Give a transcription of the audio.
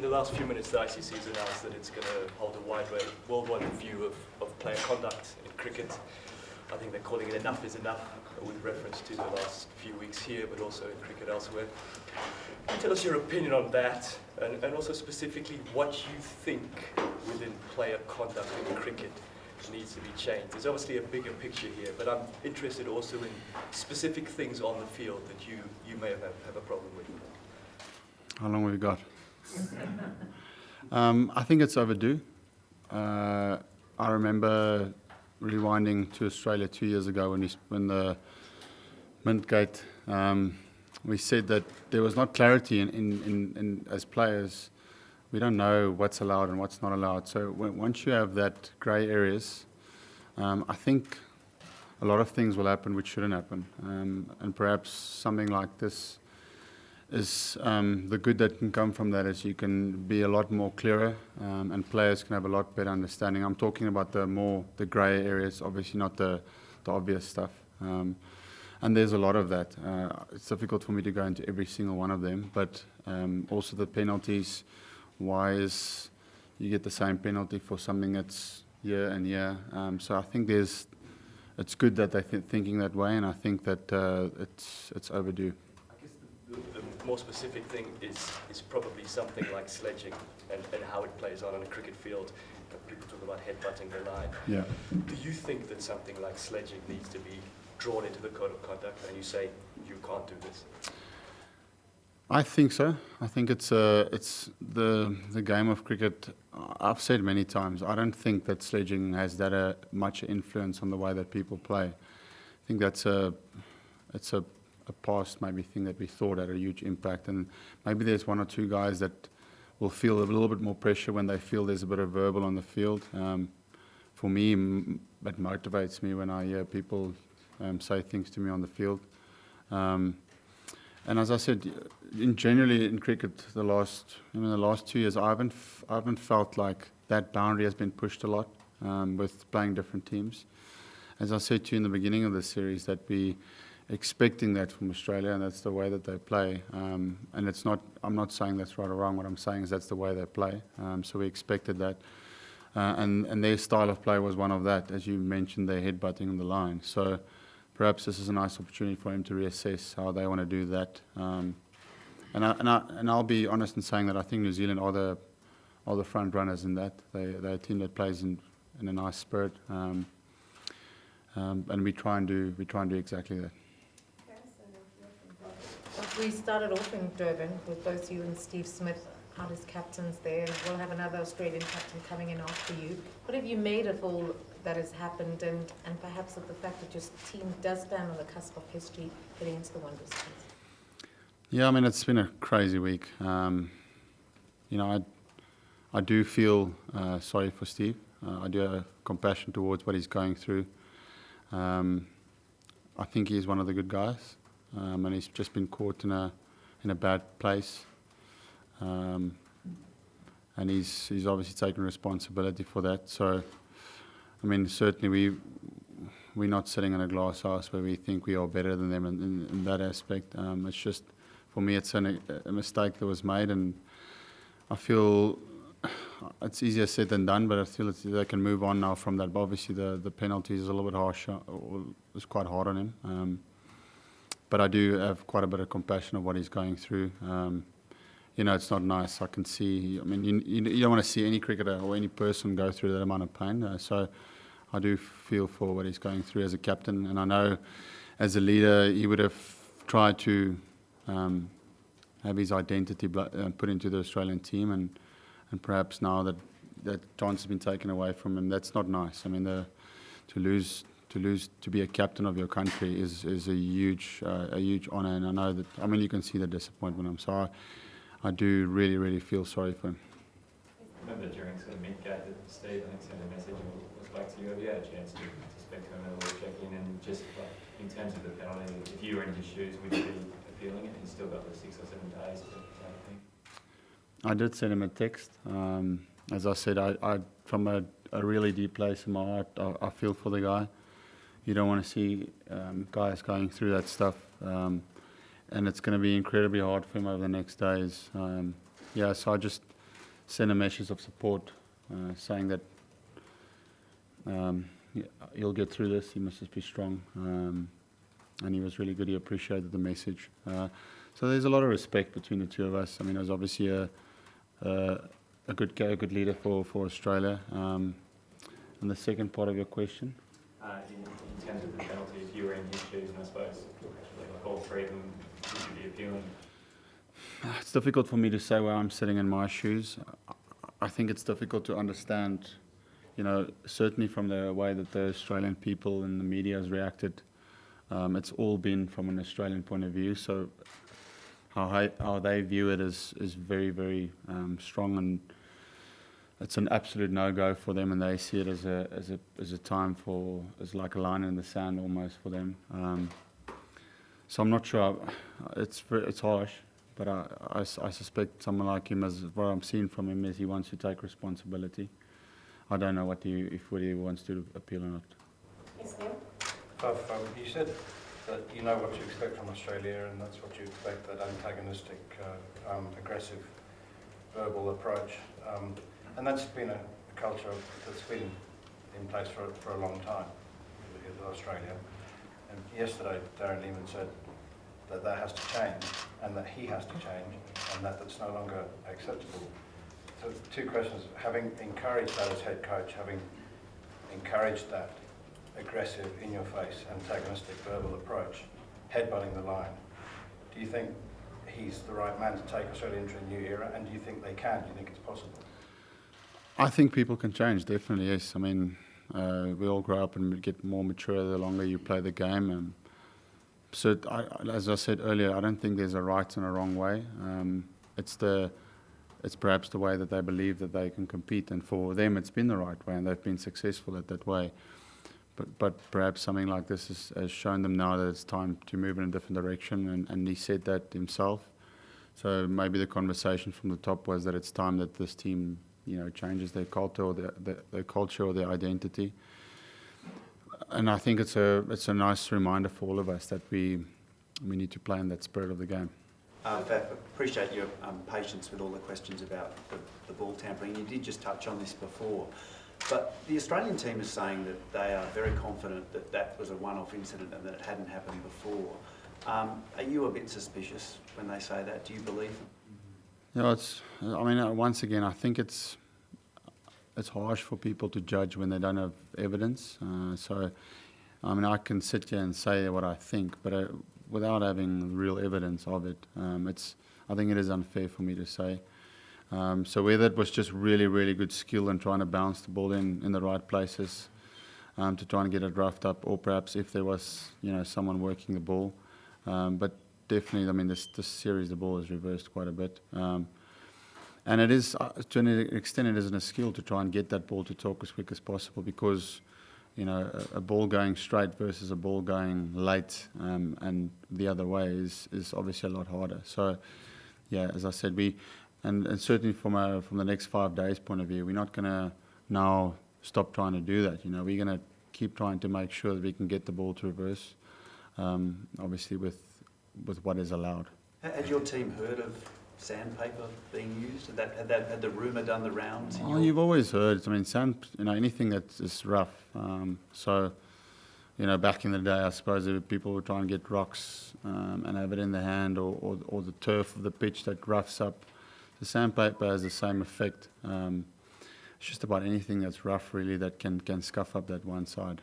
the last few minutes, the ICC has announced that it's going to hold a worldwide review of player conduct in cricket. I think they're calling it enough is enough, with reference to the last few weeks here, but also in cricket elsewhere. Can you tell us your opinion on that, and also specifically what you think within player conduct in cricket needs to be changed? There's obviously a bigger picture here, but I'm interested also in specific things on the field that you may have a problem with. How long have we got? I think it's overdue. I remember rewinding to Australia 2 years ago when the Mintgate, we said that there was not clarity in as players. We don't know what's allowed and what's not allowed. So once you have that grey areas, I think a lot of things will happen which shouldn't happen. And perhaps something like this is the good that can come from that is you can be a lot more clearer, and players can have a lot better understanding. I'm talking about the grey areas, obviously not the obvious stuff. And there's a lot of that. It's difficult for me to go into every single one of them, but also the penalties. Why is you get the same penalty for something that's year and year? So I think it's good that they're thinking that way, and I think that it's overdue. The more specific thing is probably something like sledging and how it plays on a cricket field. People talk about headbutting the line. Yeah. Do you think that something like sledging needs to be drawn into the code of conduct, and you say you can't do this? I think so. I think it's the game of cricket. I've said many times, I don't think that sledging has that much influence on the way that people play. I think it's a past maybe thing that we thought had a huge impact, and maybe there's one or two guys that will feel a little bit more pressure when they feel there's a bit of verbal on the field. For me, it motivates me when I hear people say things to me on the field. And as I said, generally in cricket, the last 2 years, I haven't felt like that boundary has been pushed a lot with playing different teams. As I said to you in the beginning of the series, that we expecting that from Australia, and that's the way that they play. And it's not. I'm not saying that's right or wrong. What I'm saying is that's the way they play. So we expected that, and their style of play was one of that, as you mentioned, their headbutting on the line. So perhaps this is a nice opportunity for him to reassess how they want to do that. And I'll be honest in saying that I think New Zealand are the front runners in that. They're a team that plays in a nice spirit, and we try and do exactly that. We started off in Durban with both you and Steve Smith out as captains there, and we'll have another Australian captain coming in after you. What have you made of all that has happened, and perhaps of the fact that your team does stand on the cusp of history heading into the One Day Series? Yeah, I mean, it's been a crazy week. I do feel sorry for Steve. I do have compassion towards what he's going through. I think he's one of the good guys, and he's just been caught in a bad place. And he's obviously taken responsibility for that. So, I mean, certainly we're not sitting in a glass house where we think we are better than them in that aspect. It's just, for me, it's a mistake that was made, and I feel it's easier said than done, but I feel they can move on now from that. But obviously, the penalty is a little bit harsh, or it's quite hard on him. But I do have quite a bit of compassion of what he's going through. It's not nice. I can see. I mean, you don't want to see any cricketer or any person go through that amount of pain. So I do feel for what he's going through as a captain, and I know as a leader he would have tried to have his identity put into the Australian team, and perhaps now that chance has been taken away from him, that's not nice. I mean, to be a captain of your country is a huge honour, and I know that. I mean, you can see the disappointment. I'm sorry. I do really, really feel sorry for him. I remember during sort of Mintgate that Steve, I think, sent a message or was back to you. Have you had a chance to speak to him or check in, and just like in terms of the penalty, if you were in his shoes, would you be appealing it? He's still got the 6 or 7 days to say anything. I did send him a text. As I said, I from a really deep place in my heart, I feel for the guy. You don't want to see guys going through that stuff. And it's going to be incredibly hard for him over the next days. So sent a message of support, saying that he'll get through this. He must just be strong. And he was really good. He appreciated the message. So there's a lot of respect between the two of us. I mean, it was obviously a good leader for Australia. And the second part of your question? In terms of the penalty, if you were in his shoes, and I suppose like all three of them, would you be appealing? It's difficult for me to say where I'm sitting in my shoes. I think it's difficult to understand, certainly from the way that the Australian people and the media has reacted. It's all been from an Australian point of view, so how they view it is very, very strong, and it's an absolute no-go for them, and they see it as a time as like a line in the sand almost for them. So I'm not sure. It's harsh, but I suspect someone like him, as what I'm seeing from him, is he wants to take responsibility. I don't know whether he wants to appeal or not. Yes, Neil? Faf, you said that you know what you expect from Australia, and that's what you expect, that antagonistic, aggressive verbal approach. And that's been a culture that's been in place for a long time in Australia. And yesterday, Darren Lehmann said that has to change, and that he has to change, and that's no longer acceptable. So 2 questions. Having encouraged that as head coach, having encouraged that aggressive, in-your-face, antagonistic verbal approach, headbutting the line, do you think he's the right man to take Australia into a new era, and do you think they can? Do you think it's possible? I think people can change, definitely, yes. I mean, we all grow up and get more mature the longer you play the game. And so, as I said earlier, I don't think there's a right and a wrong way. It's perhaps the way that they believe that they can compete, and for them it's been the right way, and they've been successful at that way. But perhaps something like this has shown them now that it's time to move in a different direction, and he said that himself. So maybe the conversation from the top was that it's time that this team, changes their culture or their culture or their identity. And I think it's a nice reminder for all of us that we need to play in that spirit of the game. Faf, appreciate your patience with all the questions about the ball tampering. You did just touch on this before. But the Australian team is saying that they are very confident that was a one-off incident and that it hadn't happened before. Are you a bit suspicious when they say that? Do you believe them? Once again, I think it's harsh for people to judge when they don't have evidence. I can sit here and say what I think, but without having real evidence of it, I think it is unfair for me to say. So whether it was just really, really good skill and trying to bounce the ball in the right places to try and get it roughed up, or perhaps if there was someone working the ball. But definitely, this series, the ball is reversed quite a bit. And it is, to an extent, it isn't a skill to try and get that ball to talk as quick as possible, because a ball going straight versus a ball going late and the other way is obviously a lot harder. So, yeah, as I said, and certainly from the next 5 days point of view, we're not going to now stop trying to do that. We're going to keep trying to make sure that we can get the ball to reverse, obviously with what is allowed. Had your team heard of sandpaper being used? Had the rumour done the rounds? You've always heard. Anything that is rough. Back in the day, I suppose people would try and get rocks and have it in the hand, or the turf of the pitch that roughs up. The sandpaper has the same effect. It's just about anything that's rough, really, that can scuff up that one side.